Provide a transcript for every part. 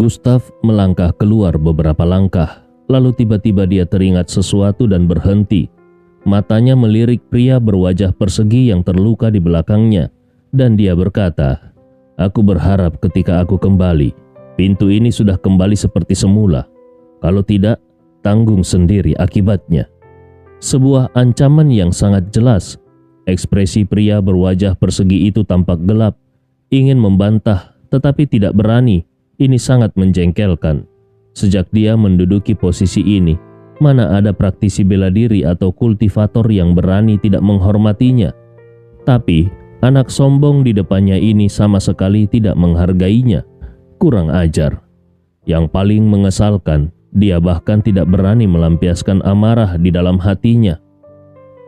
Gustav melangkah keluar beberapa langkah, lalu tiba-tiba dia teringat sesuatu dan berhenti. Matanya melirik pria berwajah persegi yang terluka di belakangnya, dan dia berkata, "Aku berharap ketika aku kembali, pintu ini sudah kembali seperti semula. Kalau tidak, tanggung sendiri akibatnya." Sebuah ancaman yang sangat jelas. Ekspresi pria berwajah persegi itu tampak gelap, ingin membantah tetapi tidak berani. Ini sangat menjengkelkan. Sejak dia menduduki posisi ini, mana ada praktisi bela diri atau kultivator yang berani tidak menghormatinya. Tapi anak sombong di depannya ini sama sekali tidak menghargainya. Kurang ajar. Yang paling mengesalkan, dia bahkan tidak berani melampiaskan amarah di dalam hatinya.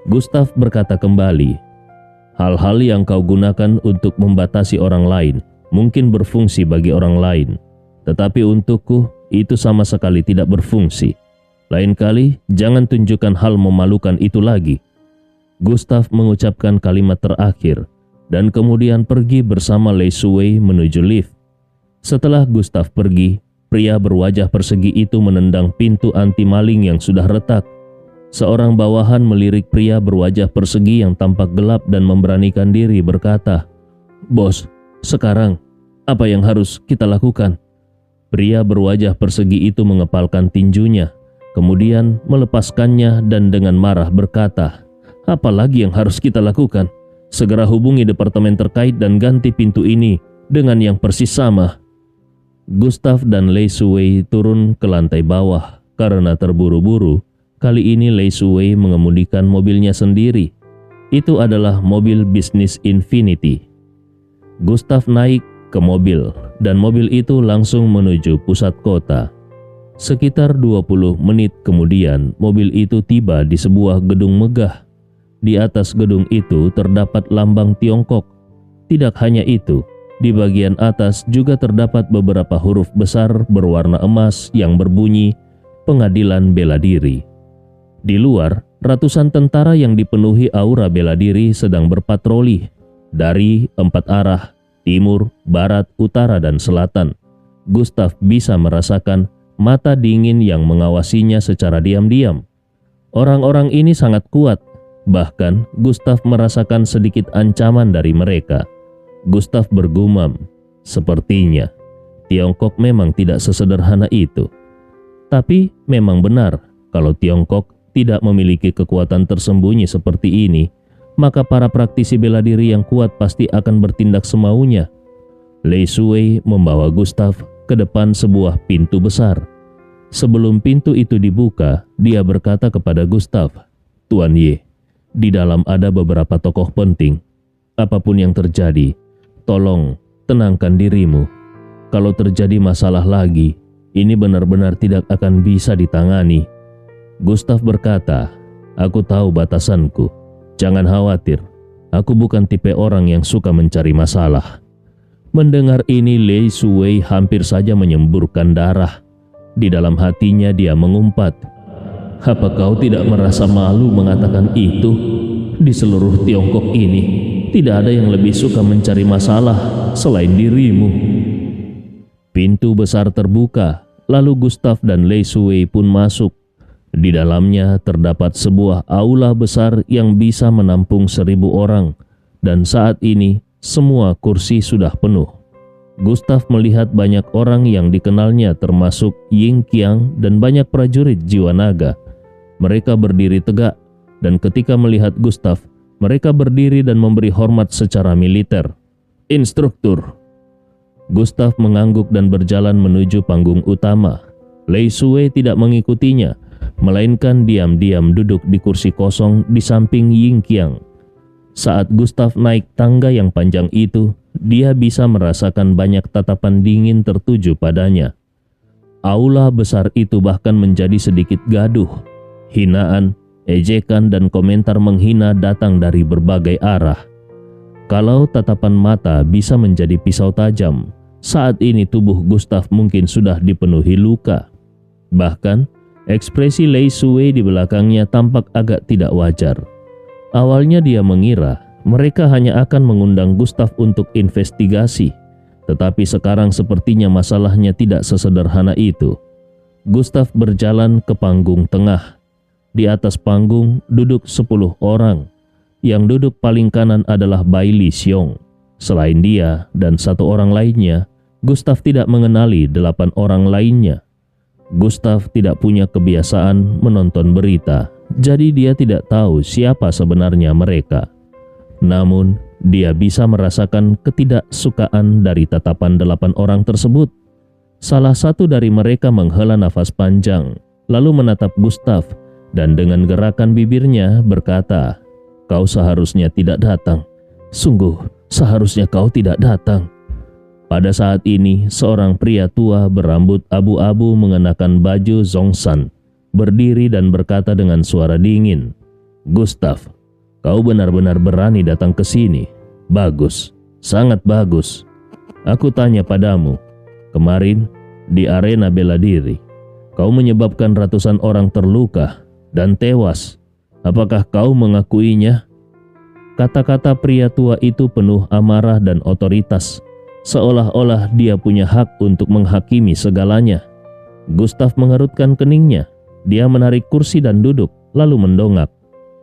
Gustav berkata kembali, "Hal-hal yang kau gunakan untuk membatasi orang lain mungkin berfungsi bagi orang lain, tetapi untukku itu sama sekali tidak berfungsi. Lain kali jangan tunjukkan hal memalukan itu lagi." Gustav mengucapkan kalimat terakhir dan kemudian pergi bersama Lei Suwei menuju lift. Setelah Gustav pergi, pria berwajah persegi itu menendang pintu anti maling yang sudah retak. Seorang bawahan melirik pria berwajah persegi yang tampak gelap dan memberanikan diri berkata, "Bos, sekarang apa yang harus kita lakukan?" Pria berwajah persegi itu mengepalkan tinjunya, kemudian melepaskannya dan dengan marah berkata, "Apa lagi yang harus kita lakukan? Segera hubungi departemen terkait dan ganti pintu ini dengan yang persis sama." Gustav dan Lei Suwei turun ke lantai bawah karena terburu-buru. Kali ini Lei Suwei mengemudikan mobilnya sendiri. Itu adalah mobil bisnis Infinity. Gustav naik ke mobil dan mobil itu langsung menuju pusat kota. Sekitar 20 menit kemudian mobil itu tiba di sebuah gedung megah. Di atas gedung itu terdapat lambang Tiongkok. Tidak hanya itu, di bagian atas juga terdapat beberapa huruf besar berwarna emas yang berbunyi Pengadilan Bela Diri. Di luar, ratusan tentara yang dipenuhi aura bela diri sedang berpatroli dari 4 arah, timur, barat, utara, dan selatan. Gustav bisa merasakan mata dingin yang mengawasinya secara diam-diam. Orang-orang ini sangat kuat, bahkan Gustav merasakan sedikit ancaman dari mereka. Gustav bergumam, sepertinya Tiongkok memang tidak sesederhana itu. Tapi memang benar, kalau Tiongkok tidak memiliki kekuatan tersembunyi seperti ini, maka para praktisi bela diri yang kuat pasti akan bertindak semaunya. Lei Suwei membawa Gustav ke depan sebuah pintu besar. Sebelum pintu itu dibuka, dia berkata kepada Gustav, "Tuan Ye, di dalam ada beberapa tokoh penting. Apapun yang terjadi, tolong tenangkan dirimu. Kalau terjadi masalah lagi, ini benar-benar tidak akan bisa ditangani." Gustav berkata, "Aku tahu batasanku. Jangan khawatir, aku bukan tipe orang yang suka mencari masalah." Mendengar ini, Lei Suwei hampir saja menyemburkan darah. Di dalam hatinya dia mengumpat, "Apa kau tidak merasa malu mengatakan itu? Di seluruh Tiongkok ini, tidak ada yang lebih suka mencari masalah selain dirimu." Pintu besar terbuka, lalu Gustav dan Lei Suwei pun masuk. Di dalamnya terdapat sebuah aula besar yang bisa menampung 1000 orang, dan saat ini semua kursi sudah penuh. Gustav melihat banyak orang yang dikenalnya termasuk Ying Qiang dan banyak prajurit jiwa naga. Mereka berdiri tegak, dan ketika melihat Gustav, mereka berdiri dan memberi hormat secara militer. "Instruktur." Gustav mengangguk dan berjalan menuju panggung utama. Lei Suwei tidak mengikutinya, melainkan diam-diam duduk di kursi kosong di samping Ying Qiang. Saat Gustav naik tangga yang panjang itu, dia bisa merasakan banyak tatapan dingin tertuju padanya. Aula besar itu bahkan menjadi sedikit gaduh. Hinaan, ejekan, dan komentar menghina datang dari berbagai arah. Kalau tatapan mata bisa menjadi pisau tajam, saat ini tubuh Gustav mungkin sudah dipenuhi luka. Bahkan, ekspresi Lei Suwei di belakangnya tampak agak tidak wajar. Awalnya dia mengira mereka hanya akan mengundang Gustav untuk investigasi, Tetapi sekarang sepertinya masalahnya tidak sesederhana itu. Gustav berjalan ke panggung tengah. Di atas panggung duduk 10 orang. Yang duduk paling kanan adalah Bai Li Xiong. Selain dia dan 1 orang lainnya, Gustav tidak mengenali 8 orang lainnya. Gustav tidak punya kebiasaan menonton berita, jadi dia tidak tahu siapa sebenarnya mereka. Namun, dia bisa merasakan ketidaksukaan dari tatapan 8 orang tersebut. Salah satu dari mereka menghela nafas panjang, lalu menatap Gustav dan dengan gerakan bibirnya berkata, "Kau seharusnya tidak datang. Sungguh, seharusnya kau tidak datang." Pada saat ini, seorang pria tua berambut abu-abu mengenakan baju zongsan, berdiri dan berkata dengan suara dingin, "Gustav, kau benar-benar berani datang ke sini. Bagus, sangat bagus. Aku tanya padamu, kemarin di arena bela diri, kau menyebabkan ratusan orang terluka dan tewas. Apakah kau mengakuinya?" Kata-kata pria tua itu penuh amarah dan otoritas, seolah-olah dia punya hak untuk menghakimi segalanya. Gustav mengerutkan keningnya. Dia menarik kursi dan duduk, lalu mendongak.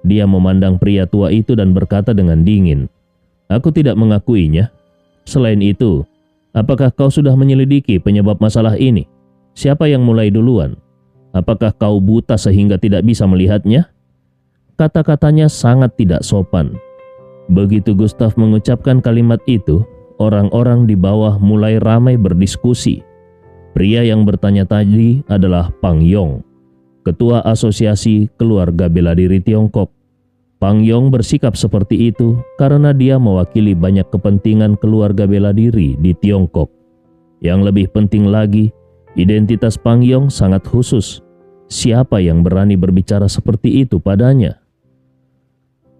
Dia memandang pria tua itu dan berkata dengan dingin, "Aku tidak mengakuinya. Selain itu, apakah kau sudah menyelidiki penyebab masalah ini? Siapa yang mulai duluan? Apakah kau buta sehingga tidak bisa melihatnya?" Kata-katanya sangat tidak sopan. Begitu Gustav mengucapkan kalimat itu, orang-orang di bawah mulai ramai berdiskusi. Pria yang bertanya tadi adalah Pang Yong, Ketua Asosiasi Keluarga Bela Diri Tiongkok. Pang Yong bersikap seperti itu karena dia mewakili banyak kepentingan keluarga bela diri di Tiongkok. Yang lebih penting lagi, identitas Pang Yong sangat khusus. Siapa yang berani berbicara seperti itu padanya?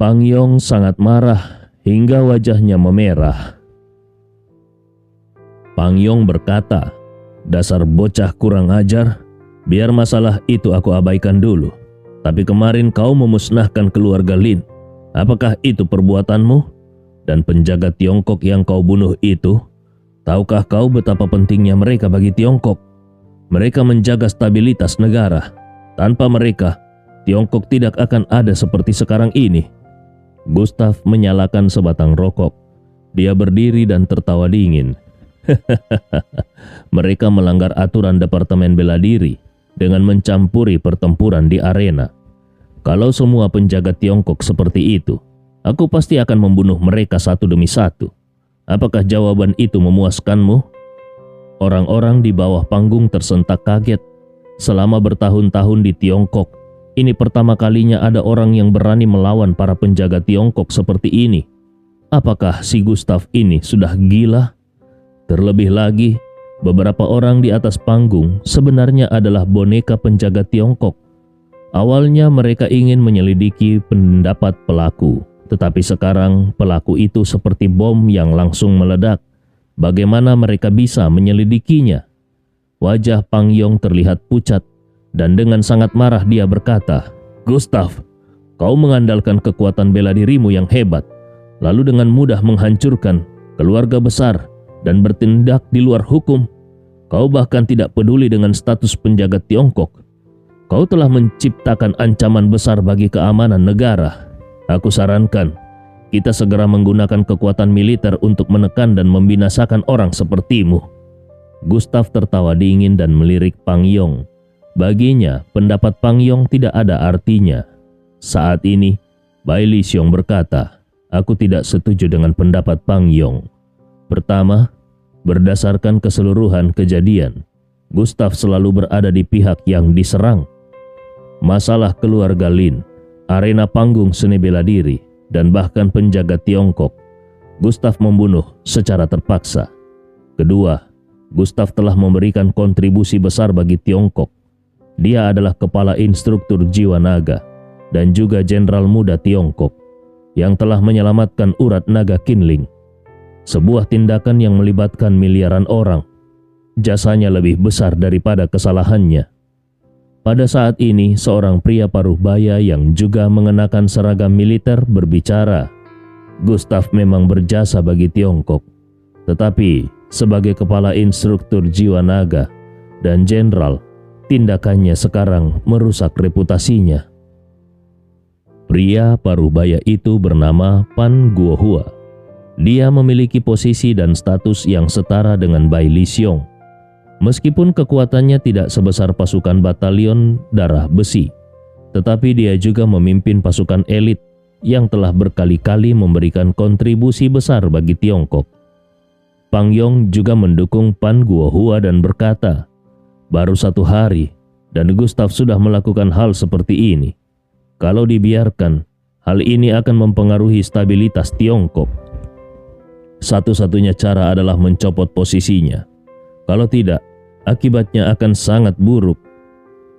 Pang Yong sangat marah hingga wajahnya memerah. Pang Yong berkata, "Dasar bocah kurang ajar, biar masalah itu aku abaikan dulu. Tapi kemarin kau memusnahkan keluarga Lin. Apakah itu perbuatanmu? Dan penjaga Tiongkok yang kau bunuh itu, tahukah kau betapa pentingnya mereka bagi Tiongkok? Mereka menjaga stabilitas negara. Tanpa mereka, Tiongkok tidak akan ada seperti sekarang ini." Gustav menyalakan sebatang rokok. Dia berdiri dan tertawa dingin. Mereka melanggar aturan Departemen Bela Diri dengan mencampuri pertempuran di arena. Kalau semua penjaga Tiongkok seperti itu, aku pasti akan membunuh mereka satu demi satu. Apakah jawaban itu memuaskanmu? Orang-orang di bawah panggung tersentak kaget. Selama bertahun-tahun di Tiongkok, ini pertama kalinya ada orang yang berani melawan para penjaga Tiongkok seperti ini. Apakah si Gustav ini sudah gila? Terlebih lagi, beberapa orang di atas panggung sebenarnya adalah boneka penjaga Tiongkok. Awalnya mereka ingin menyelidiki pendapat pelaku, tetapi sekarang pelaku itu seperti bom yang langsung meledak. Bagaimana mereka bisa menyelidikinya? Wajah Pang Yong terlihat pucat, dan dengan sangat marah dia berkata, "Gustav, kau mengandalkan kekuatan bela dirimu yang hebat, lalu dengan mudah menghancurkan keluarga besar dan bertindak di luar hukum. Kau bahkan tidak peduli dengan status penjaga Tiongkok. Kau telah menciptakan ancaman besar bagi keamanan negara. Aku sarankan, kita segera menggunakan kekuatan militer untuk menekan dan membinasakan orang sepertimu." Gustav tertawa dingin dan melirik Pang Yong. Baginya, pendapat Pang Yong tidak ada artinya. Saat ini, Bai Li Xiong berkata, "Aku tidak setuju dengan pendapat Pang Yong. Pertama, berdasarkan keseluruhan kejadian, Gustav selalu berada di pihak yang diserang. Masalah keluarga Lin, arena panggung seni bela diri, dan bahkan penjaga Tiongkok, Gustav membunuh secara terpaksa. Kedua, Gustav telah memberikan kontribusi besar bagi Tiongkok. Dia adalah kepala instruktur jiwa naga dan juga jenderal muda Tiongkok yang telah menyelamatkan urat naga Qinling. Sebuah tindakan yang melibatkan miliaran orang. Jasanya lebih besar daripada kesalahannya." Pada saat ini, seorang pria paruh baya yang juga mengenakan seragam militer berbicara, "Gustav memang berjasa bagi Tiongkok. Tetapi sebagai kepala instruktur jiwa naga dan jenderal, tindakannya sekarang merusak reputasinya. Pria parubaya itu bernama Pan Guohua. Dia memiliki posisi dan status yang setara dengan Bai Lixiong. Meskipun kekuatannya tidak sebesar pasukan batalion darah besi, tetapi dia juga memimpin pasukan elit yang telah berkali-kali memberikan kontribusi besar bagi Tiongkok. Pang Yong juga mendukung Pan Guohua dan berkata, "Baru 1 hari dan Gustav sudah melakukan hal seperti ini. Kalau dibiarkan, hal ini akan mempengaruhi stabilitas Tiongkok. Satu-satunya cara adalah mencopot posisinya. Kalau tidak, akibatnya akan sangat buruk."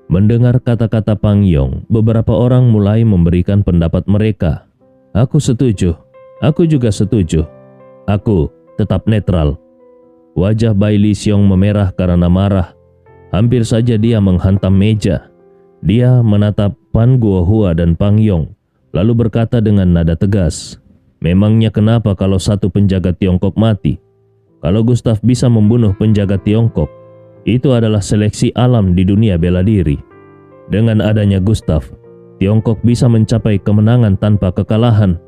Mendengar kata-kata Pang Yong, beberapa orang mulai memberikan pendapat mereka. "Aku setuju. Aku juga setuju. Aku tetap netral." Wajah Bai Lixiong memerah karena marah. Hampir saja dia menghantam meja. Dia menatap Pan Guohua dan Pang Yong, lalu berkata dengan nada tegas, "Memangnya kenapa kalau satu penjaga Tiongkok mati? Kalau Gustav bisa membunuh penjaga Tiongkok, itu adalah seleksi alam di dunia bela diri. Dengan adanya Gustav, Tiongkok bisa mencapai kemenangan tanpa kekalahan.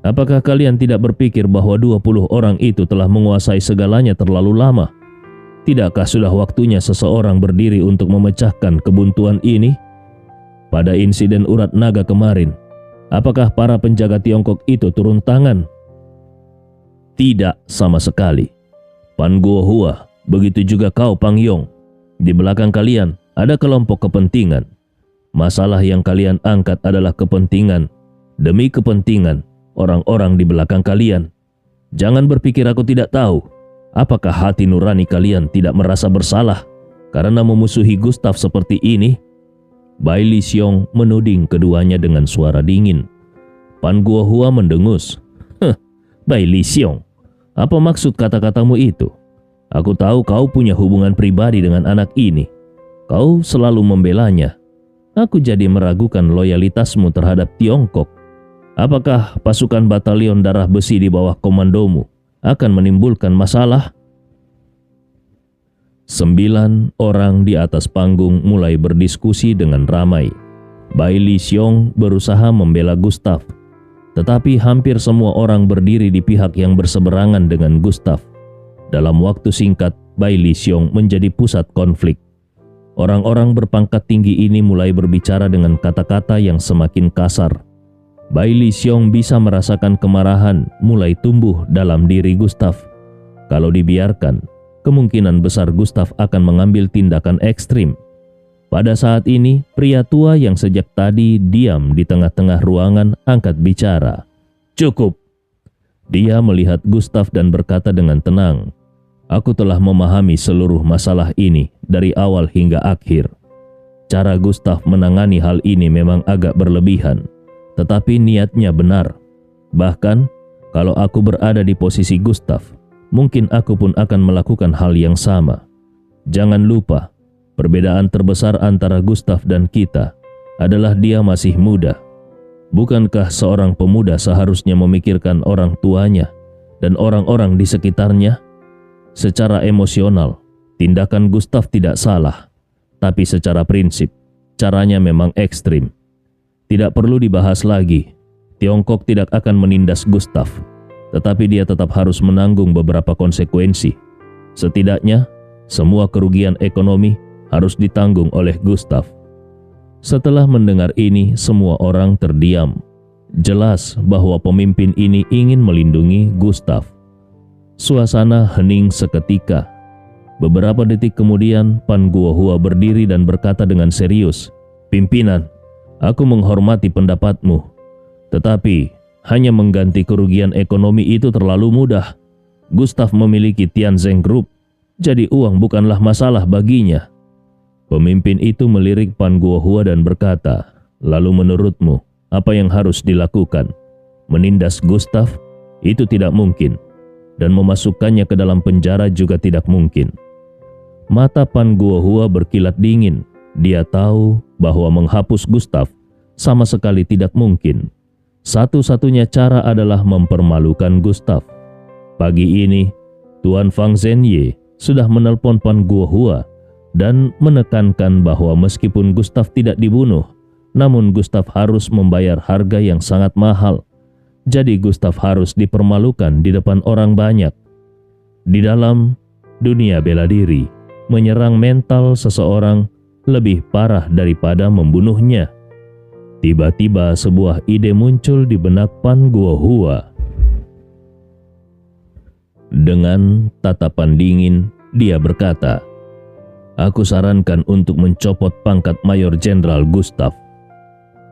Apakah kalian tidak berpikir bahwa 20 orang itu telah menguasai segalanya terlalu lama? Tidakkah sudah waktunya seseorang berdiri untuk memecahkan kebuntuan ini? Pada insiden urat naga kemarin, apakah para penjaga Tiongkok itu turun tangan? Tidak sama sekali. Pan Guohua, begitu juga kau Pang Yong. Di belakang kalian ada kelompok kepentingan. Masalah yang kalian angkat adalah kepentingan demi kepentingan orang-orang di belakang kalian. Jangan berpikir aku tidak tahu. Apakah hati nurani kalian tidak merasa bersalah karena memusuhi Gustav seperti ini?" Bai Lixiong menuding keduanya dengan suara dingin. Pan Guohua mendengus. Bai Lixiong, apa maksud kata-katamu itu? Aku tahu kau punya hubungan pribadi dengan anak ini. Kau selalu membelanya. Aku jadi meragukan loyalitasmu terhadap Tiongkok. Apakah pasukan batalion darah besi di bawah komandomu akan menimbulkan masalah?" 9 orang di atas panggung mulai berdiskusi dengan ramai. Bai Lixiong berusaha membela Gustav, tetapi hampir semua orang berdiri di pihak yang berseberangan dengan Gustav. Dalam waktu singkat, Bai Lixiong menjadi pusat konflik. Orang-orang berpangkat tinggi ini mulai berbicara dengan kata-kata yang semakin kasar. Bai Lixiong bisa merasakan kemarahan mulai tumbuh dalam diri Gustav. Kalau dibiarkan, kemungkinan besar Gustav akan mengambil tindakan ekstrim. Pada saat ini, pria tua yang sejak tadi diam di tengah-tengah ruangan angkat bicara. "Cukup." Dia melihat Gustav dan berkata dengan tenang, "Aku telah memahami seluruh masalah ini dari awal hingga akhir. Cara Gustav menangani hal ini memang agak berlebihan, tetapi niatnya benar. Bahkan, kalau aku berada di posisi Gustav, mungkin aku pun akan melakukan hal yang sama. Jangan lupa, perbedaan terbesar antara Gustav dan kita adalah dia masih muda. Bukankah seorang pemuda seharusnya memikirkan orang tuanya dan orang-orang di sekitarnya? Secara emosional, tindakan Gustav tidak salah, tapi secara prinsip, caranya memang ekstrim. Tidak perlu dibahas lagi, Tiongkok tidak akan menindas Gustav, tetapi dia tetap harus menanggung beberapa konsekuensi. Setidaknya, semua kerugian ekonomi harus ditanggung oleh Gustav." Setelah mendengar ini, semua orang terdiam. Jelas bahwa pemimpin ini ingin melindungi Gustav. Suasana hening seketika. Beberapa detik kemudian, Pan Guohua berdiri dan berkata dengan serius, "Pimpinan, aku menghormati pendapatmu, tetapi hanya mengganti kerugian ekonomi itu terlalu mudah. Gustav memiliki Tianzeng Group, jadi uang bukanlah masalah baginya." Pemimpin itu melirik Pan Guohua dan berkata, "Lalu menurutmu, apa yang harus dilakukan? Menindas Gustav? Itu tidak mungkin. Dan memasukkannya ke dalam penjara juga tidak mungkin." Mata Pan Guohua berkilat dingin. Dia tahu bahwa menghapus Gustav sama sekali tidak mungkin. Satu-satunya cara adalah mempermalukan Gustav. Pagi ini, Tuan Fang Zhenye sudah menelpon Pan Guohua dan menekankan bahwa meskipun Gustav tidak dibunuh, namun Gustav harus membayar harga yang sangat mahal. Jadi Gustav harus dipermalukan di depan orang banyak. Di dalam dunia bela diri, menyerang mental seseorang lebih parah daripada membunuhnya. Tiba-tiba sebuah ide muncul di benak Pan Guohua. Dengan tatapan dingin, dia berkata, "Aku sarankan untuk mencopot pangkat Mayor Jenderal Gustav,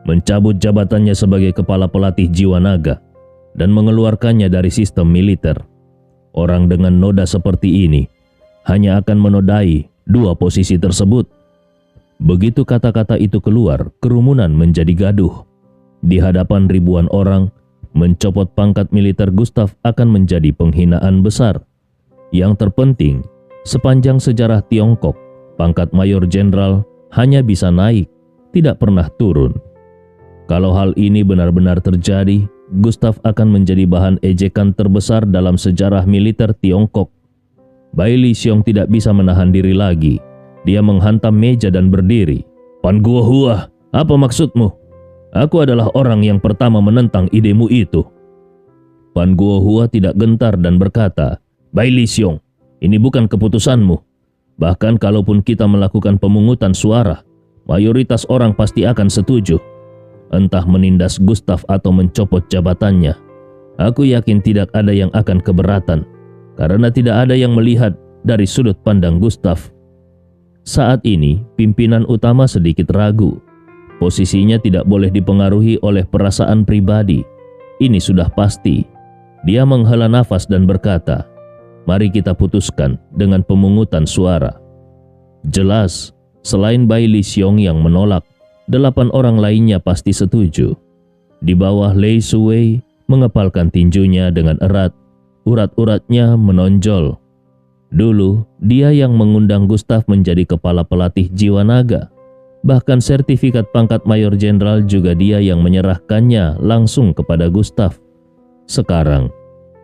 mencabut jabatannya sebagai kepala pelatih jiwa naga, dan mengeluarkannya dari sistem militer. Orang dengan noda seperti ini hanya akan menodai dua posisi tersebut." Begitu kata-kata itu keluar, kerumunan menjadi gaduh. Di hadapan ribuan orang, mencopot pangkat militer Gustav akan menjadi penghinaan besar. Yang terpenting, sepanjang sejarah Tiongkok, pangkat Mayor Jenderal hanya bisa naik, tidak pernah turun. Kalau hal ini benar-benar terjadi, Gustav akan menjadi bahan ejekan terbesar dalam sejarah militer Tiongkok. Bai Lixiong tidak bisa menahan diri lagi. Dia menghantam meja dan berdiri. "Pan Guohua, apa maksudmu? Aku adalah orang yang pertama menentang idemu itu." Pan Guohua tidak gentar dan berkata, "Bai Lixiong, ini bukan keputusanmu. Bahkan kalaupun kita melakukan pemungutan suara, mayoritas orang pasti akan setuju. Entah menindas Gustav atau mencopot jabatannya. Aku yakin tidak ada yang akan keberatan, karena tidak ada yang melihat dari sudut pandang Gustav." Saat ini, pimpinan utama sedikit ragu. Posisinya tidak boleh dipengaruhi oleh perasaan pribadi. Ini sudah pasti. Dia menghela nafas dan berkata, "Mari kita putuskan dengan pemungutan suara." Jelas, selain Bai Lixiong yang menolak, 8 orang lainnya pasti setuju. Di bawah Lei Suwei mengepalkan tinjunya dengan erat, urat-uratnya menonjol. Dulu, dia yang mengundang Gustav menjadi kepala pelatih jiwa naga. Bahkan sertifikat pangkat Mayor Jenderal juga dia yang menyerahkannya langsung kepada Gustav. Sekarang,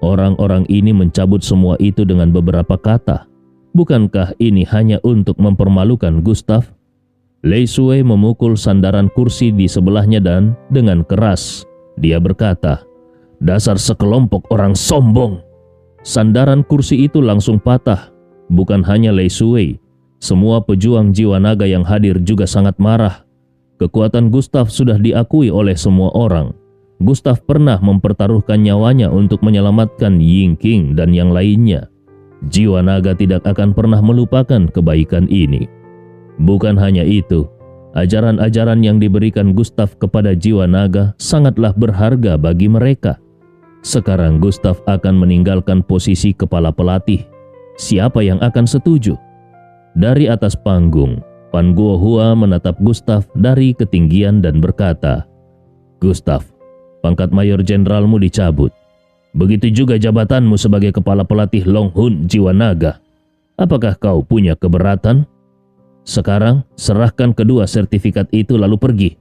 orang-orang ini mencabut semua itu dengan beberapa kata. Bukankah ini hanya untuk mempermalukan Gustav? Lei Suwei memukul sandaran kursi di sebelahnya dan dengan keras dia berkata, "Dasar sekelompok orang sombong." Sandaran kursi itu langsung patah. Bukan hanya Lei Suwei, semua pejuang jiwa naga yang hadir juga sangat marah. Kekuatan Gustav sudah diakui oleh semua orang. Gustav pernah mempertaruhkan nyawanya untuk menyelamatkan Ying Qing dan yang lainnya. Jiwa naga tidak akan pernah melupakan kebaikan ini. Bukan hanya itu, ajaran-ajaran yang diberikan Gustav kepada jiwa naga sangatlah berharga bagi mereka. Sekarang Gustav akan meninggalkan posisi kepala pelatih. Siapa yang akan setuju? Dari atas panggung, Pan Guohua menatap Gustav dari ketinggian dan berkata, "Gustav, pangkat Mayor Jenderalmu dicabut. Begitu juga jabatanmu sebagai kepala pelatih Long Hun jiwa naga. Apakah kau punya keberatan? Sekarang serahkan kedua sertifikat itu lalu pergi.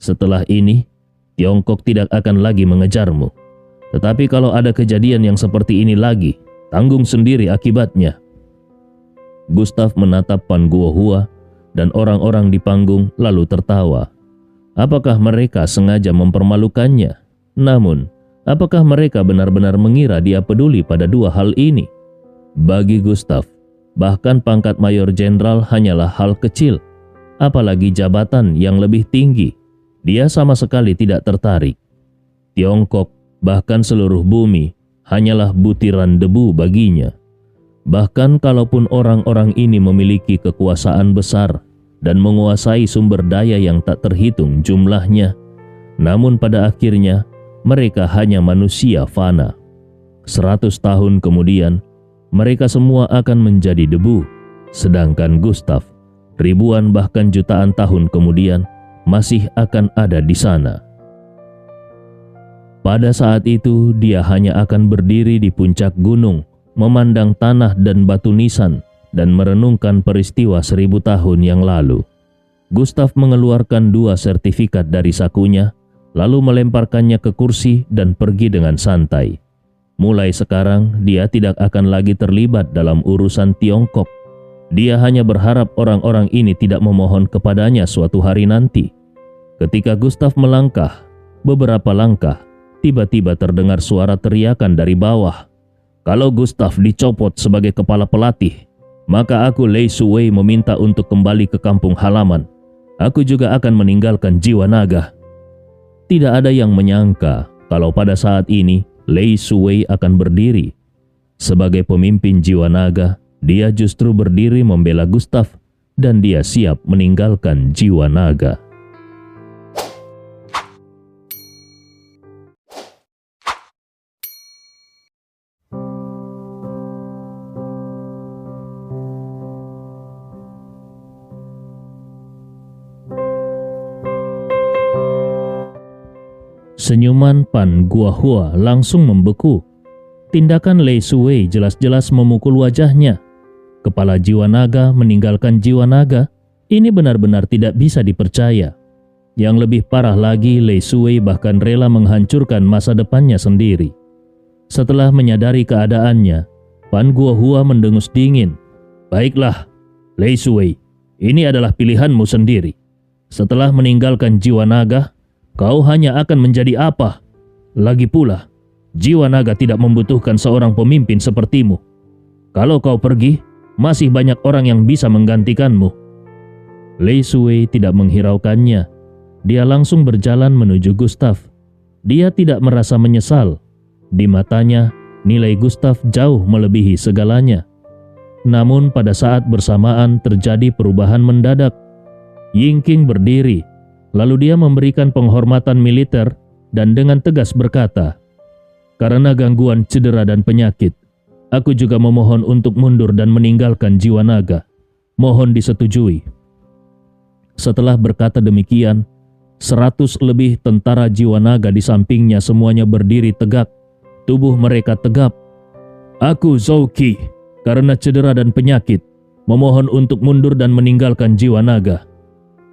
Setelah ini, Tiongkok tidak akan lagi mengejarmu. Tetapi kalau ada kejadian yang seperti ini lagi, tanggung sendiri akibatnya." Gustav menatap Pan Guohua dan orang-orang di panggung lalu tertawa. Apakah mereka sengaja mempermalukannya? Namun, apakah mereka benar-benar mengira dia peduli pada dua hal ini? Bagi Gustav, bahkan pangkat Mayor Jenderal hanyalah hal kecil. Apalagi jabatan yang lebih tinggi, dia sama sekali tidak tertarik. Tiongkok, bahkan seluruh bumi, hanyalah butiran debu baginya. Bahkan kalaupun orang-orang ini memiliki kekuasaan besar dan menguasai sumber daya yang tak terhitung jumlahnya, namun pada akhirnya mereka hanya manusia fana. 100 tahun kemudian, mereka semua akan menjadi debu. Sedangkan Gustav, ribuan bahkan jutaan tahun kemudian, masih akan ada di sana. Pada saat itu, dia hanya akan berdiri di puncak gunung, memandang tanah dan batu nisan, dan merenungkan peristiwa 1000 tahun yang lalu. Gustav mengeluarkan 2 sertifikat dari sakunya, lalu melemparkannya ke kursi dan pergi dengan santai. Mulai sekarang, dia tidak akan lagi terlibat dalam urusan Tiongkok. Dia hanya berharap orang-orang ini tidak memohon kepadanya suatu hari nanti. Ketika Gustav melangkah, beberapa langkah, tiba-tiba terdengar suara teriakan dari bawah. Kalau Gustav dicopot sebagai kepala pelatih, maka aku Lei Suwei meminta untuk kembali ke kampung halaman. Aku juga akan meninggalkan jiwa naga. Tidak ada yang menyangka kalau pada saat ini Lei Suwei akan berdiri. Sebagai pemimpin jiwa naga, dia justru berdiri membela Gustav dan dia siap meninggalkan jiwa naga. Senyuman Pan Guohua langsung membeku. Tindakan Lei Suwei jelas-jelas memukul wajahnya. Kepala jiwa naga meninggalkan jiwa naga, ini benar-benar tidak bisa dipercaya. Yang lebih parah lagi, Lei Suwei bahkan rela menghancurkan masa depannya sendiri. Setelah menyadari keadaannya, Pan Guohua mendengus dingin. Baiklah, Lei Suwei, ini adalah pilihanmu sendiri. Setelah meninggalkan jiwa naga, kau hanya akan menjadi apa? Lagi pula, jiwa naga tidak membutuhkan seorang pemimpin sepertimu. Kalau kau pergi, masih banyak orang yang bisa menggantikanmu. Lei Suwei tidak menghiraukannya. Dia langsung berjalan menuju Gustav. Dia tidak merasa menyesal. Di matanya, nilai Gustav jauh melebihi segalanya. Namun pada saat bersamaan terjadi perubahan mendadak. Yingqing berdiri. Lalu dia memberikan penghormatan militer dan dengan tegas berkata, "Karena gangguan cedera dan penyakit, aku juga memohon untuk mundur dan meninggalkan jiwa naga. Mohon disetujui." Setelah berkata demikian, 100 lebih tentara jiwa naga di sampingnya semuanya berdiri tegak. Tubuh mereka tegap. "Aku Zhou Qi, karena cedera dan penyakit, memohon untuk mundur dan meninggalkan jiwa naga.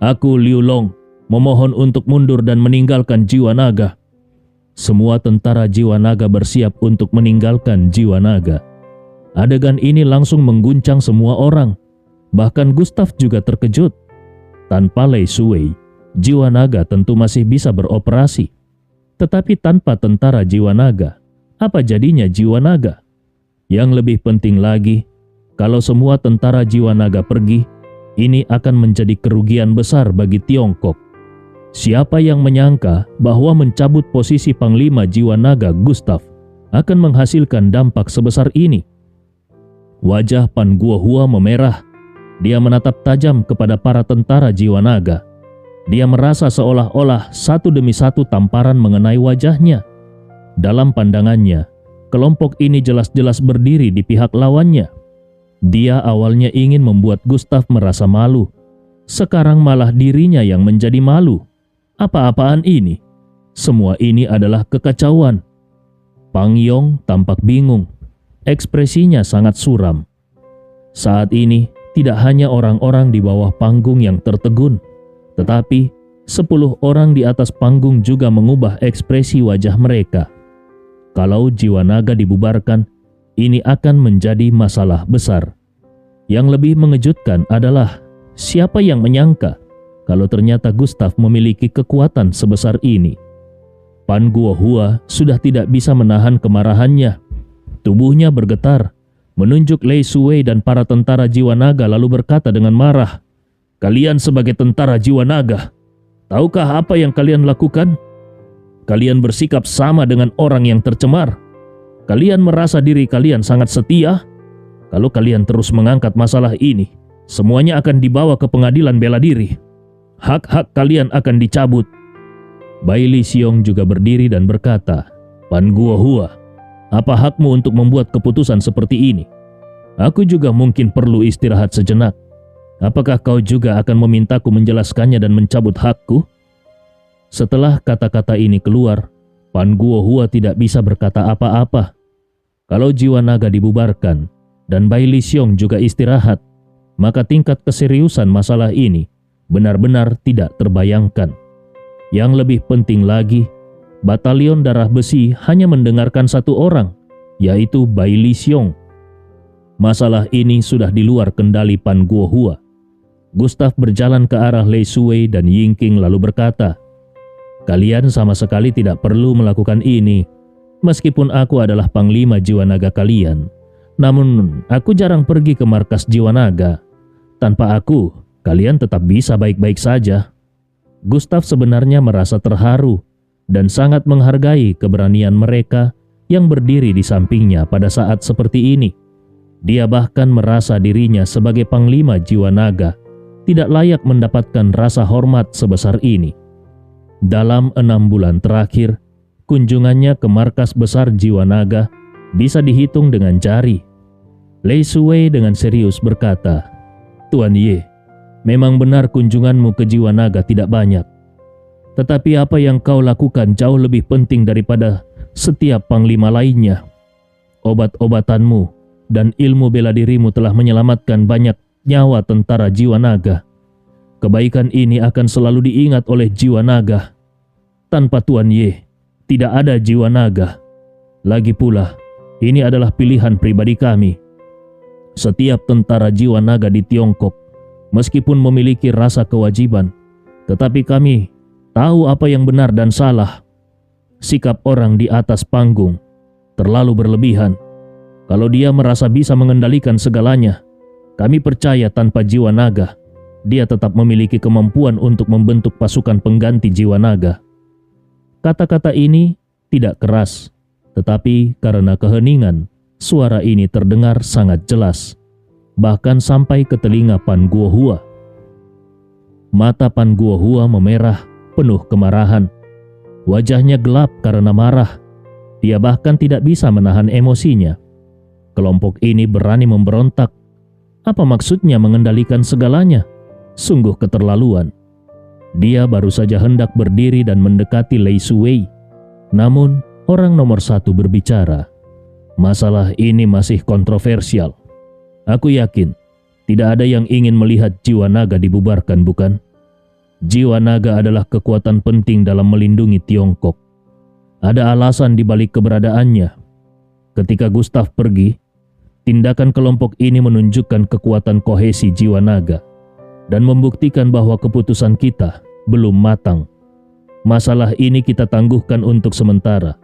Aku Liu Long, memohon untuk mundur dan meninggalkan jiwa naga." Semua tentara jiwa naga bersiap untuk meninggalkan jiwa naga. Adegan ini langsung mengguncang semua orang. Bahkan Gustav juga terkejut. Tanpa Lei Suwei, jiwa naga tentu masih bisa beroperasi. Tetapi tanpa tentara jiwa naga, apa jadinya jiwa naga? Yang lebih penting lagi, kalau semua tentara jiwa naga pergi, ini akan menjadi kerugian besar bagi Tiongkok. Siapa yang menyangka bahwa mencabut posisi Panglima Jiwa Naga Gustav akan menghasilkan dampak sebesar ini? Wajah Pan Guohua memerah. Dia menatap tajam kepada para tentara jiwa naga. Dia merasa seolah-olah satu demi satu tamparan mengenai wajahnya. Dalam pandangannya, kelompok ini jelas-jelas berdiri di pihak lawannya. Dia awalnya ingin membuat Gustav merasa malu. Sekarang malah dirinya yang menjadi malu. Apa-apaan ini? Semua ini adalah kekacauan. Pang Yong tampak bingung. Ekspresinya sangat suram. Saat ini, tidak hanya orang-orang di bawah panggung yang tertegun, tetapi 10 orang di atas panggung juga mengubah ekspresi wajah mereka. Kalau jiwa naga dibubarkan, ini akan menjadi masalah besar. Yang lebih mengejutkan adalah siapa yang menyangka kalau ternyata Gustav memiliki kekuatan sebesar ini. Pan Guohua sudah tidak bisa menahan kemarahannya. Tubuhnya bergetar, menunjuk Lei Suwei dan para tentara jiwa naga lalu berkata dengan marah, "Kalian sebagai tentara jiwa naga, tahukah apa yang kalian lakukan? Kalian bersikap sama dengan orang yang tercemar. Kalian merasa diri kalian sangat setia. Kalau kalian terus mengangkat masalah ini, semuanya akan dibawa ke pengadilan bela diri. Hak-hak kalian akan dicabut." Bai Li Xiong juga berdiri dan berkata, "Pan Guohua, apa hakmu untuk membuat keputusan seperti ini? Aku juga mungkin perlu istirahat sejenak. Apakah kau juga akan memintaku menjelaskannya dan mencabut hakku?" Setelah kata-kata ini keluar, Pan Guohua tidak bisa berkata apa-apa. Kalau jiwa naga dibubarkan dan Bai Li Xiong juga istirahat, maka tingkat keseriusan masalah ini benar-benar tidak terbayangkan. Yang lebih penting lagi, Batalion Darah Besi hanya mendengarkan satu orang, yaitu Bai Li Xiong. Masalah ini sudah di luar kendali Pan Guohua. Gustav berjalan ke arah Lei Shuwei dan Yingqing lalu berkata, "Kalian sama sekali tidak perlu melakukan ini. Meskipun aku adalah panglima jiwa naga kalian, namun aku jarang pergi ke markas jiwa naga. Tanpa aku, kalian tetap bisa baik-baik saja." Gustav sebenarnya merasa terharu dan sangat menghargai keberanian mereka yang berdiri di sampingnya pada saat seperti ini. Dia bahkan merasa dirinya sebagai panglima jiwa naga tidak layak mendapatkan rasa hormat sebesar ini. Dalam 6 bulan terakhir, kunjungannya ke markas besar jiwa naga bisa dihitung dengan jari. Lei Shuwei dengan serius berkata, "Tuan Ye, memang benar kunjunganmu ke jiwa naga tidak banyak. Tetapi apa yang kau lakukan jauh lebih penting daripada setiap panglima lainnya. Obat-obatanmu dan ilmu bela dirimu telah menyelamatkan banyak nyawa tentara jiwa naga. Kebaikan ini akan selalu diingat oleh jiwa naga. Tanpa Tuan Ye, tidak ada jiwa naga. Lagi pula, ini adalah pilihan pribadi kami. Setiap tentara jiwa naga di Tiongkok, meskipun memiliki rasa kewajiban, tetapi kami tahu apa yang benar dan salah. Sikap orang di atas panggung terlalu berlebihan. Kalau dia merasa bisa mengendalikan segalanya, kami percaya tanpa jiwa naga, dia tetap memiliki kemampuan untuk membentuk pasukan pengganti jiwa naga." Kata-kata ini tidak keras, tetapi karena keheningan, suara ini terdengar sangat jelas, bahkan sampai ke telinga Pan Guohua. Mata Pan Guohua memerah, penuh kemarahan. Wajahnya gelap karena marah. Dia bahkan tidak bisa menahan emosinya. Kelompok ini berani memberontak. Apa maksudnya mengendalikan segalanya? Sungguh keterlaluan. Dia baru saja hendak berdiri dan mendekati Lei Shuwei. Namun, orang nomor 1 berbicara. "Masalah ini masih kontroversial. Aku yakin tidak ada yang ingin melihat jiwa naga dibubarkan, bukan? Jiwa naga adalah kekuatan penting dalam melindungi Tiongkok. Ada alasan di balik keberadaannya. Ketika Gustav pergi, tindakan kelompok ini menunjukkan kekuatan kohesi jiwa naga dan membuktikan bahwa keputusan kita belum matang. Masalah ini kita tangguhkan untuk sementara.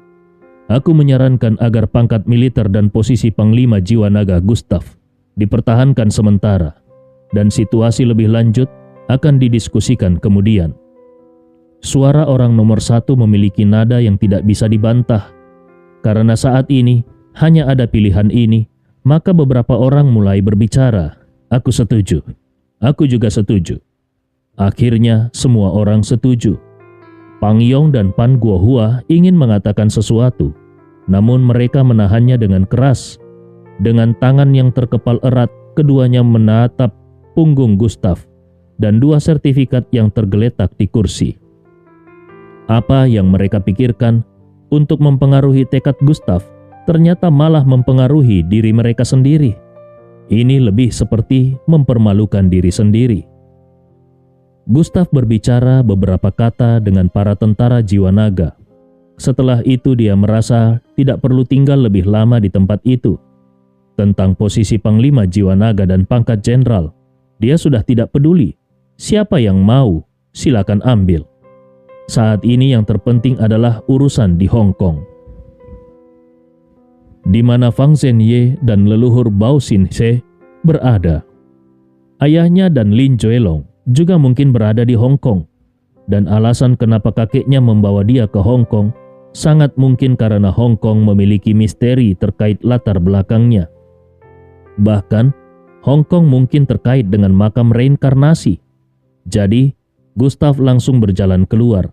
Aku menyarankan agar pangkat militer dan posisi panglima jiwa naga Gustav dipertahankan sementara, dan situasi lebih lanjut akan didiskusikan kemudian." Suara orang nomor 1 memiliki nada yang tidak bisa dibantah. Karena saat ini hanya ada pilihan ini, maka beberapa orang mulai berbicara. "Aku setuju. Aku juga setuju." Akhirnya semua orang setuju. Pang Yong dan Pan Guohua ingin mengatakan sesuatu, namun mereka menahannya dengan keras. Dengan tangan yang terkepal erat, keduanya menatap punggung Gustav dan 2 sertifikat yang tergeletak di kursi. Apa yang mereka pikirkan untuk mempengaruhi tekad Gustav ternyata malah mempengaruhi diri mereka sendiri. Ini lebih seperti mempermalukan diri sendiri. Gustav berbicara beberapa kata dengan para tentara jiwa naga. Setelah itu dia merasa tidak perlu tinggal lebih lama di tempat itu. Tentang posisi panglima jiwa naga dan pangkat jenderal, dia sudah tidak peduli. Siapa yang mau, silakan ambil. Saat ini yang terpenting adalah urusan di Hong Kong, di mana Fang Zhenye dan leluhur Bao Xinhe berada. Ayahnya dan Lin Juelong juga mungkin berada di Hong Kong, dan alasan kenapa kakeknya membawa dia ke Hong Kong sangat mungkin karena Hong Kong memiliki misteri terkait latar belakangnya. Bahkan, Hong Kong mungkin terkait dengan makam reinkarnasi. Jadi, Gustav langsung berjalan keluar,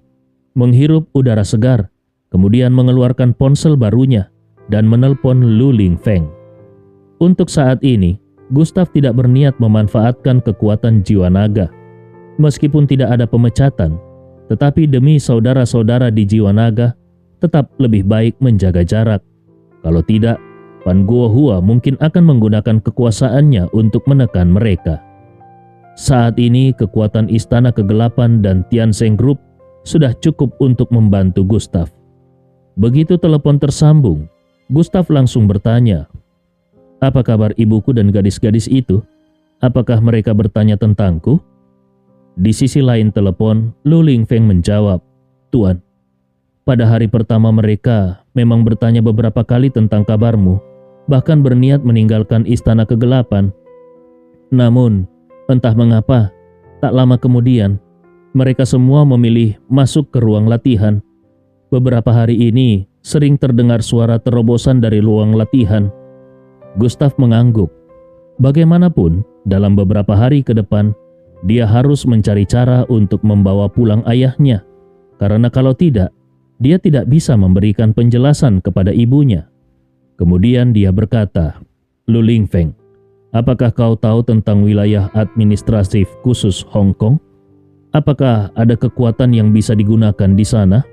menghirup udara segar, kemudian mengeluarkan ponsel barunya dan menelpon Lu Lingfeng. Untuk saat ini, Gustav tidak berniat memanfaatkan kekuatan jiwa naga. Meskipun tidak ada pemecatan, tetapi demi saudara-saudara di jiwa naga, tetap lebih baik menjaga jarak. Kalau tidak, Pan Guohua mungkin akan menggunakan kekuasaannya untuk menekan mereka. Saat ini kekuatan Istana Kegelapan dan Tiansheng Group sudah cukup untuk membantu Gustav. Begitu telepon tersambung, Gustav langsung bertanya, "Apa kabar ibuku dan gadis-gadis itu? Apakah mereka bertanya tentangku?" Di sisi lain telepon, Lu Lingfeng menjawab, "Tuan, pada hari pertama mereka memang bertanya beberapa kali tentang kabarmu, bahkan berniat meninggalkan istana kegelapan. Namun, entah mengapa, tak lama kemudian, mereka semua memilih masuk ke ruang latihan. Beberapa hari ini sering terdengar suara terobosan dari ruang latihan." Gustav mengangguk. Bagaimanapun, dalam beberapa hari ke depan, dia harus mencari cara untuk membawa pulang ayahnya, karena kalau tidak, dia tidak bisa memberikan penjelasan kepada ibunya. Kemudian dia berkata, "Lu Lingfeng, apakah kau tahu tentang wilayah administratif khusus Hong Kong? Apakah ada kekuatan yang bisa digunakan di sana?"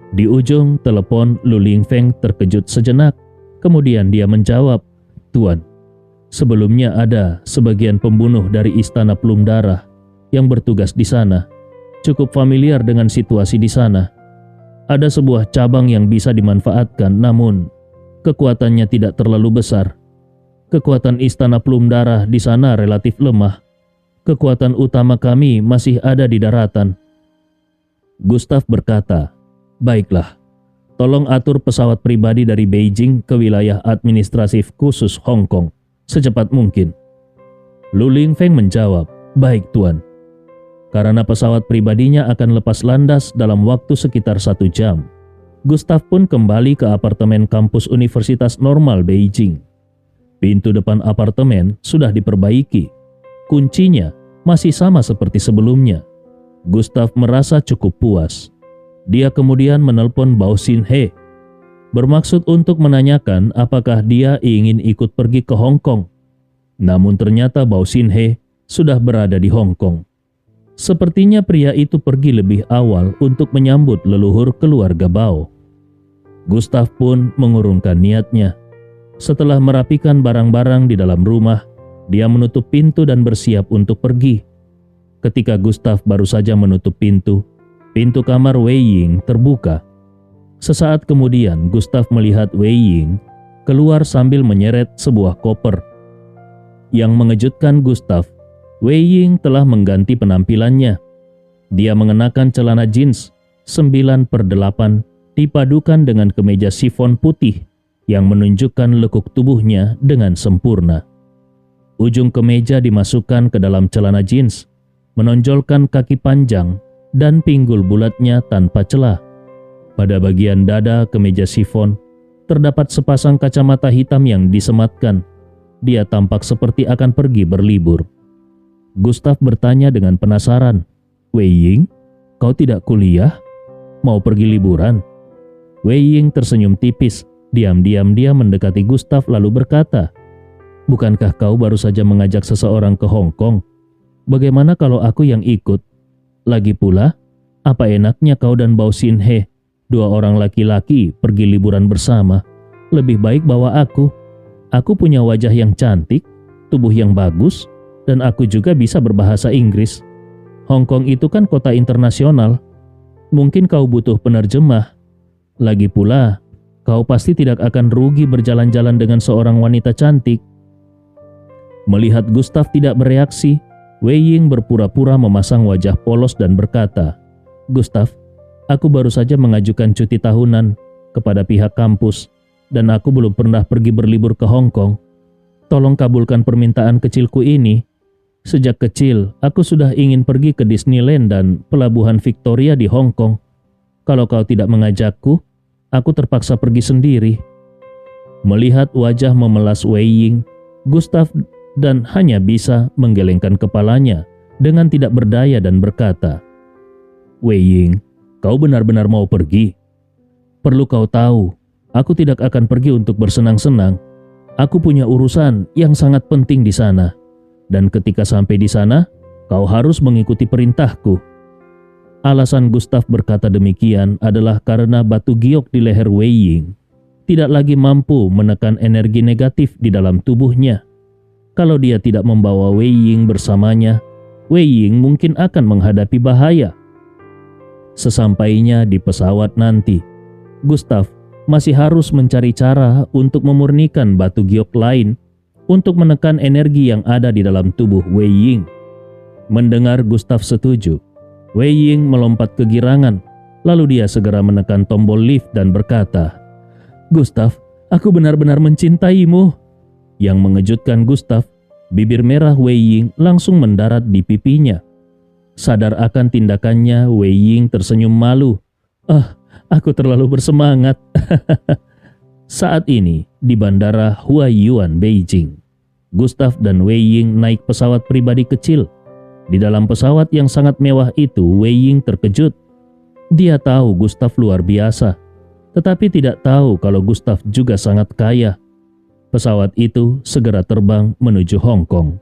Di ujung telepon, Lu Lingfeng terkejut sejenak. Kemudian dia menjawab, "Tuan, sebelumnya ada sebagian pembunuh dari Istana Plum Darah yang bertugas di sana. Cukup familiar dengan situasi di sana. Ada sebuah cabang yang bisa dimanfaatkan, namun kekuatannya tidak terlalu besar. Kekuatan Istana Plum Darah di sana relatif lemah. Kekuatan utama kami masih ada di daratan." Gustav berkata, "Baiklah, tolong atur pesawat pribadi dari Beijing ke wilayah administratif khusus Hong Kong secepat mungkin." Lu Lingfeng menjawab, "Baik, Tuan." Karena pesawat pribadinya akan lepas landas dalam waktu sekitar 1 jam, Gustav pun kembali ke apartemen kampus Universitas Normal Beijing. Pintu depan apartemen sudah diperbaiki. Kuncinya masih sama seperti sebelumnya. Gustav merasa cukup puas. Dia kemudian menelpon Bao Xin-he, bermaksud untuk menanyakan apakah dia ingin ikut pergi ke Hong Kong. Namun ternyata Bao Xin-he sudah berada di Hong Kong. Sepertinya pria itu pergi lebih awal untuk menyambut leluhur keluarga Bao. Gustav pun mengurungkan niatnya. Setelah merapikan barang-barang di dalam rumah, dia menutup pintu dan bersiap untuk pergi. Ketika Gustav baru saja menutup pintu kamar Wei Ying terbuka. Sesaat kemudian Gustav melihat Wei Ying keluar sambil menyeret sebuah koper. Yang mengejutkan Gustav, Wei Ying telah mengganti penampilannya. Dia mengenakan celana jeans 9/8 dipadukan dengan kemeja sifon putih yang menunjukkan lekuk tubuhnya dengan sempurna. Ujung kemeja dimasukkan ke dalam celana jeans, menonjolkan kaki panjang dan pinggul bulatnya tanpa celah. Pada bagian dada kemeja sifon, terdapat sepasang kacamata hitam yang disematkan. Dia tampak seperti akan pergi berlibur. Gustav bertanya dengan penasaran, "Wei Ying, kau tidak kuliah? Mau pergi liburan?" Wei Ying tersenyum tipis. Diam-diam dia mendekati Gustav lalu berkata, "Bukankah kau baru saja mengajak seseorang ke Hong Kong? Bagaimana kalau aku yang ikut? Lagi pula, apa enaknya kau dan Bao Xin-he, 2 orang laki-laki, pergi liburan bersama? Lebih baik bawa aku. Aku punya wajah yang cantik, tubuh yang bagus, dan aku juga bisa berbahasa Inggris. Hong Kong itu kan kota internasional. Mungkin kau butuh penerjemah. Lagi pula, kau pasti tidak akan rugi berjalan-jalan dengan seorang wanita cantik." Melihat Gustav tidak bereaksi, Wei Ying berpura-pura memasang wajah polos dan berkata, "Gustav, aku baru saja mengajukan cuti tahunan kepada pihak kampus dan aku belum pernah pergi berlibur ke Hong Kong. Tolong kabulkan permintaan kecilku ini. Sejak kecil, aku sudah ingin pergi ke Disneyland dan Pelabuhan Victoria di Hong Kong. Kalau kau tidak mengajakku, aku terpaksa pergi sendiri." Melihat wajah memelas Wei Ying, Gustav dan hanya bisa menggelengkan kepalanya dengan tidak berdaya dan berkata, "Wei Ying, kau benar-benar mau pergi? Perlu kau tahu, aku tidak akan pergi untuk bersenang-senang. Aku punya urusan yang sangat penting di sana. Dan ketika sampai di sana, kau harus mengikuti perintahku." Alasan Gustav berkata demikian adalah karena batu giok di leher Wei Ying tidak lagi mampu menekan energi negatif di dalam tubuhnya. Kalau dia tidak membawa Wei Ying bersamanya, Wei Ying mungkin akan menghadapi bahaya. Sesampainya di pesawat nanti, Gustav masih harus mencari cara untuk memurnikan batu giok lain untuk menekan energi yang ada di dalam tubuh Wei Ying. Mendengar Gustav setuju, Wei Ying melompat kegirangan, lalu dia segera menekan tombol lift dan berkata, "Gustav, aku benar-benar mencintaimu." Yang mengejutkan Gustav, bibir merah Wei Ying langsung mendarat di pipinya. Sadar akan tindakannya, Wei Ying tersenyum malu. Aku terlalu bersemangat." Saat ini, di Bandara Huaiyuan, Beijing, Gustav dan Wei Ying naik pesawat pribadi kecil. Di dalam pesawat yang sangat mewah itu, Wei Ying terkejut. Dia tahu Gustav luar biasa, tetapi tidak tahu kalau Gustav juga sangat kaya. Pesawat itu segera terbang menuju Hong Kong.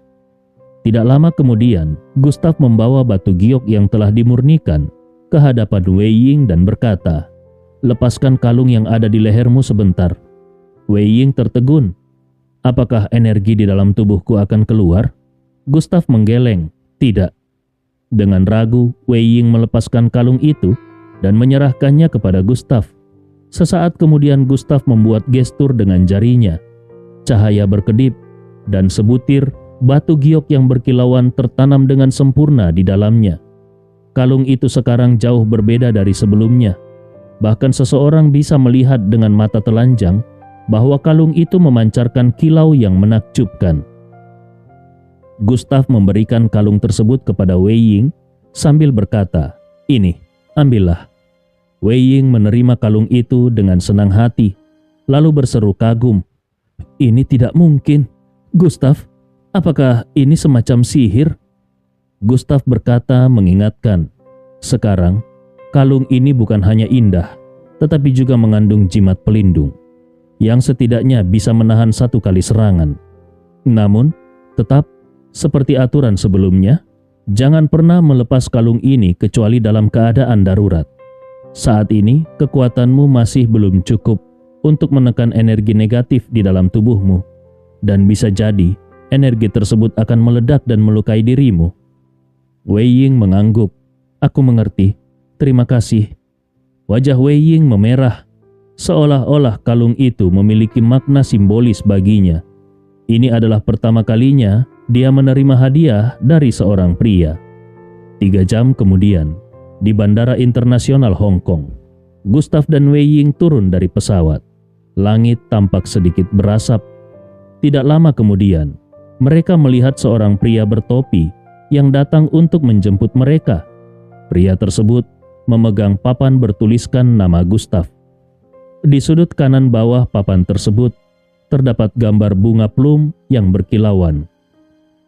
Tidak lama kemudian, Gustav membawa batu giok yang telah dimurnikan ke hadapan Wei Ying dan berkata, "Lepaskan kalung yang ada di lehermu sebentar." Wei Ying tertegun. "Apakah energi di dalam tubuhku akan keluar?" Gustav menggeleng. "Tidak." Dengan ragu, Wei Ying melepaskan kalung itu dan menyerahkannya kepada Gustav. Sesaat kemudian Gustav membuat gestur dengan jarinya. Cahaya berkedip dan sebutir batu giok yang berkilauan tertanam dengan sempurna di dalamnya. Kalung itu sekarang jauh berbeda dari sebelumnya. Bahkan seseorang bisa melihat dengan mata telanjang bahwa kalung itu memancarkan kilau yang menakjubkan. Gustav memberikan kalung tersebut kepada Wei Ying sambil berkata, "Ini, ambillah." Wei Ying menerima kalung itu dengan senang hati, lalu berseru kagum, "Ini tidak mungkin. Gustav, apakah ini semacam sihir?" Gustav berkata mengingatkan, "Sekarang, kalung ini bukan hanya indah, tetapi juga mengandung jimat pelindung, yang setidaknya bisa menahan satu kali serangan. Namun, tetap seperti aturan sebelumnya, jangan pernah melepas kalung ini kecuali dalam keadaan darurat. Saat ini, kekuatanmu masih belum cukup untuk menekan energi negatif di dalam tubuhmu, dan bisa jadi energi tersebut akan meledak dan melukai dirimu." Wei Ying mengangguk. "Aku mengerti. Terima kasih." Wajah Wei Ying memerah, seolah-olah kalung itu memiliki makna simbolis baginya. Ini adalah pertama kalinya dia menerima hadiah dari seorang pria. 3 jam kemudian, di Bandara Internasional Hong Kong, Gustav dan Wei Ying turun dari pesawat. Langit tampak sedikit berasap. Tidak lama kemudian, mereka melihat seorang pria bertopi yang datang untuk menjemput mereka. Pria tersebut memegang papan bertuliskan nama Gustav. Di sudut kanan bawah papan tersebut terdapat gambar bunga plum yang berkilauan.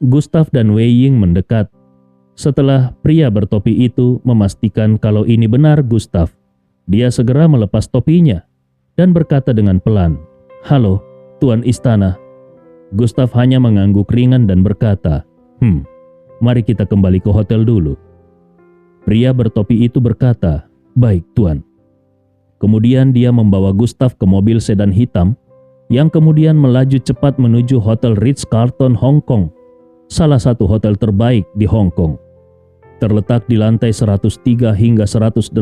Gustav dan Wei Ying mendekat. Setelah pria bertopi itu memastikan kalau ini benar Gustav, dia segera melepas topinya dan berkata dengan pelan, "Halo, Tuan Istana." Gustav hanya mengangguk ringan dan berkata, "Mari kita kembali ke hotel dulu." Pria bertopi itu berkata, "Baik, Tuan." Kemudian dia membawa Gustav ke mobil sedan hitam yang kemudian melaju cepat menuju Hotel Ritz-Carlton Hong Kong, salah satu hotel terbaik di Hong Kong. Terletak di lantai 103 hingga 118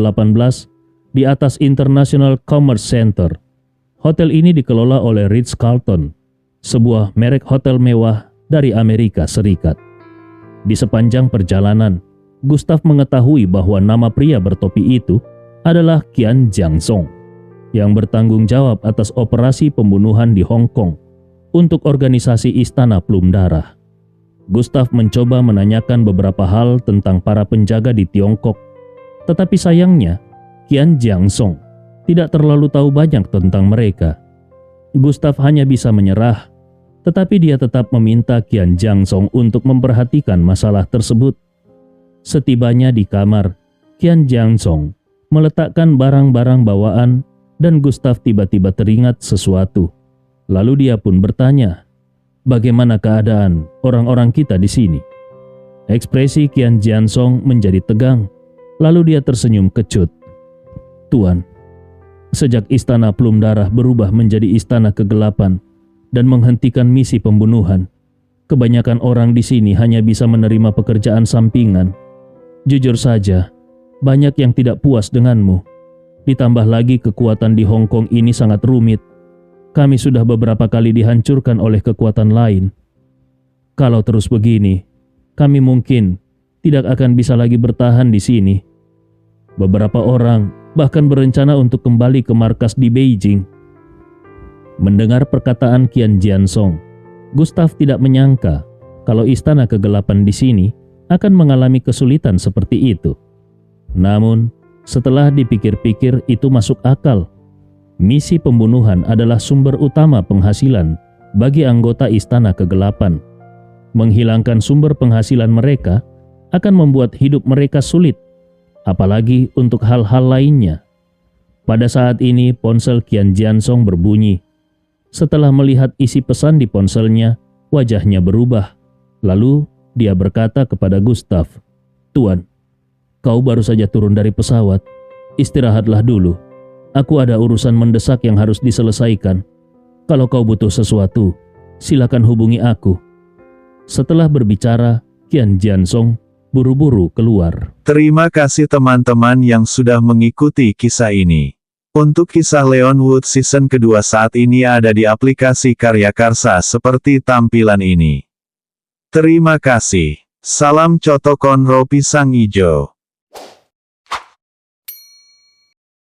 di atas International Commerce Center. Hotel ini dikelola oleh Ritz-Carlton, sebuah merek hotel mewah dari Amerika Serikat. Di sepanjang perjalanan, Gustav mengetahui bahwa nama pria bertopi itu adalah Qian Jiangsong, yang bertanggung jawab atas operasi pembunuhan di Hong Kong untuk organisasi Istana Plum Darah. Gustav mencoba menanyakan beberapa hal tentang para penjaga di Tiongkok, tetapi sayangnya Qian Jiangsong tidak terlalu tahu banyak tentang mereka. Gustav hanya bisa menyerah, tetapi dia tetap meminta Qian Jiangsong untuk memperhatikan masalah tersebut. Setibanya di kamar, Qian Jiangsong meletakkan barang-barang bawaan dan Gustav tiba-tiba teringat sesuatu. Lalu dia pun bertanya, "Bagaimana keadaan orang-orang kita di sini?" Ekspresi Qian Jiangsong menjadi tegang, lalu dia tersenyum kecut. "Tuan, sejak Istana Plum Darah berubah menjadi Istana Kegelapan dan menghentikan misi pembunuhan, kebanyakan orang di sini hanya bisa menerima pekerjaan sampingan. Jujur saja, banyak yang tidak puas denganmu. Ditambah lagi kekuatan di Hong Kong ini sangat rumit. Kami sudah beberapa kali dihancurkan oleh kekuatan lain. Kalau terus begini, kami mungkin tidak akan bisa lagi bertahan di sini. Beberapa orang bahkan berencana untuk kembali ke markas di Beijing. Mendengar perkataan Qian Jiansong, Gustav tidak menyangka kalau istana kegelapan di sini akan mengalami kesulitan seperti itu. Namun, setelah dipikir-pikir itu masuk akal. Misi pembunuhan adalah sumber utama penghasilan bagi anggota istana kegelapan. Menghilangkan sumber penghasilan mereka akan membuat hidup mereka sulit, apalagi untuk hal-hal lainnya. Pada saat ini ponsel Qian Jiansong berbunyi. Setelah melihat isi pesan di ponselnya, wajahnya berubah. Lalu dia berkata kepada Gustav, "Tuan, kau baru saja turun dari pesawat. Istirahatlah dulu. Aku ada urusan mendesak yang harus diselesaikan. Kalau kau butuh sesuatu, silakan hubungi aku." Setelah berbicara, Qian Jiansong buru-buru keluar. Terima kasih teman-teman yang sudah mengikuti kisah ini. Untuk kisah Leon Wood season kedua saat ini ada di aplikasi Karya Karsa seperti tampilan ini. Terima kasih. Salam Cotokon Ro Pisang Ijo.